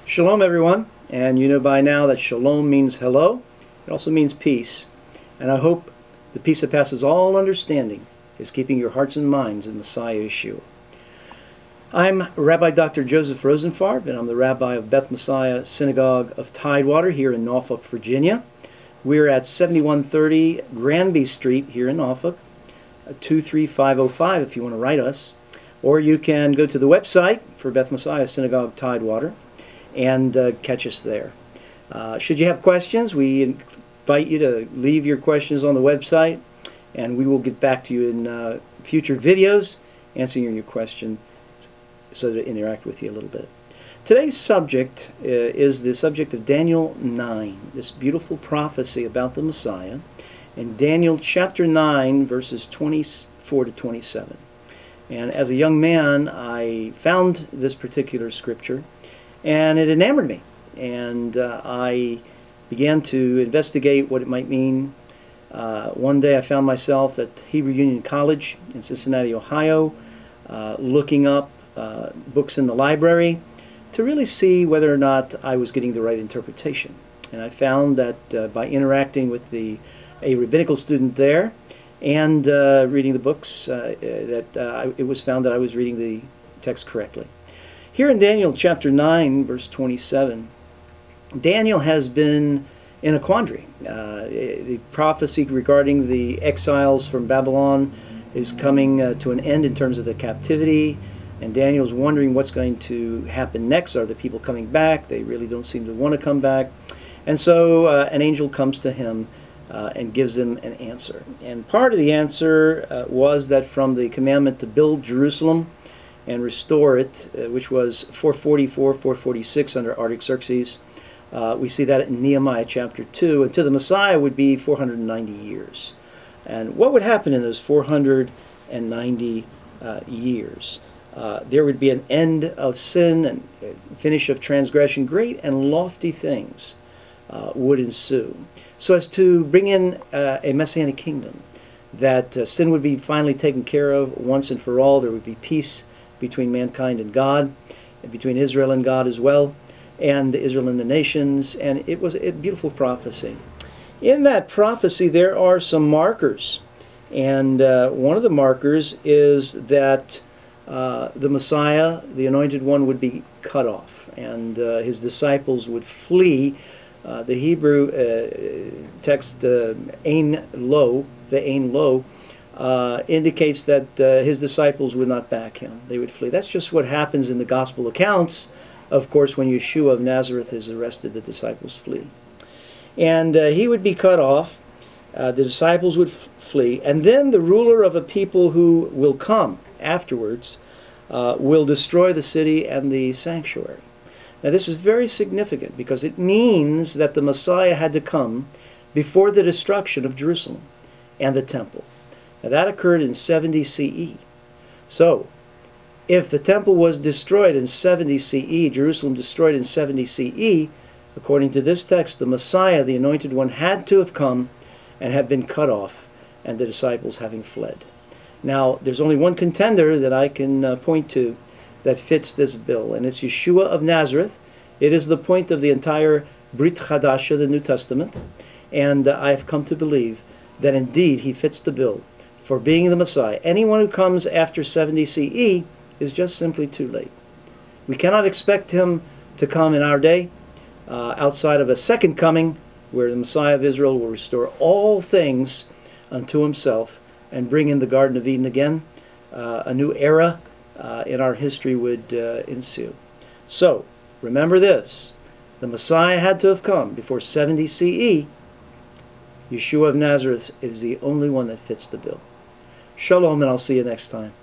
Shalom, everyone, and you know by now that shalom means hello. It also means peace, and I hope the peace that passes all understanding is keeping your hearts and minds in Messiah Yeshua. I'm Rabbi Dr. Joseph Rosenfarb, and I'm the Rabbi of Beth Messiah Synagogue of Tidewater here in Norfolk, Virginia. We're at 7130 Granby Street here in Norfolk, 23505 if you want to write us. Or you can go to the website for Beth Messiah Synagogue Tidewater and catch us there. Should you have questions, we invite you to leave your questions on the website, and we will get back to you in future videos answering your question so to interact with you a little bit. Today's subject is the subject of Daniel 9, this beautiful prophecy about the Messiah, in Daniel chapter 9, verses 24 to 27. And as a young man, I found this particular scripture, and it enamored me. And I began to investigate what it might mean. One day I found myself at Hebrew Union College in Cincinnati, Ohio, looking up books in the library to really see whether or not I was getting the right interpretation. And I found that by interacting with a rabbinical student there and reading the books, it was found that I was reading the text correctly. Here in Daniel chapter 9, verse 27, Daniel has been in a quandary. The prophecy regarding the exiles from Babylon is coming to an end in terms of the captivity, and Daniel's wondering what's going to happen next. Are the people coming back? They really don't seem to want to come back. And so an angel comes to him and gives him an answer. And part of the answer was that from the commandment to build Jerusalem and restore it, which was 444, 446 under Artaxerxes. We see that in Nehemiah chapter 2. And to the Messiah would be 490 years. And what would happen in those 490 years? There would be an end of sin and finish of transgression. Great and lofty things would ensue, so as to bring in a messianic kingdom, that sin would be finally taken care of once and for all. There would be peace between mankind and God, and between Israel and God as well, and Israel and the nations. And it was a beautiful prophecy. In that prophecy there are some markers, and one of the markers is that the Messiah, the Anointed One, would be cut off, and his disciples would flee. The Hebrew text, Ein Lo, the Ein Lo, indicates that his disciples would not back him. They would flee. That's just what happens in the gospel accounts. Of course, when Yeshua of Nazareth is arrested, the disciples flee. And he would be cut off. The disciples would flee. And then the ruler of a people who will come afterwards will destroy the city and the sanctuary. Now this is very significant because it means that the Messiah had to come before the destruction of Jerusalem and the temple. Now that occurred in 70 CE. So if the temple was destroyed in 70 CE, Jerusalem destroyed in 70 CE, according to this text, the Messiah, the Anointed One, had to have come and have been cut off, and the disciples having fled. Now, there's only one contender that I can point to that fits this bill, and it's Yeshua of Nazareth. It is the point of the entire Brit Chadasha, the New Testament, and I've come to believe that indeed he fits the bill for being the Messiah. Anyone who comes after 70 CE is just simply too late. We cannot expect him to come in our day outside of a second coming where the Messiah of Israel will restore all things unto himself and bring in the Garden of Eden again. A new era in our history would ensue. So, remember this. The Messiah had to have come before 70 CE. Yeshua of Nazareth is the only one that fits the bill. Shalom, and I'll see you next time.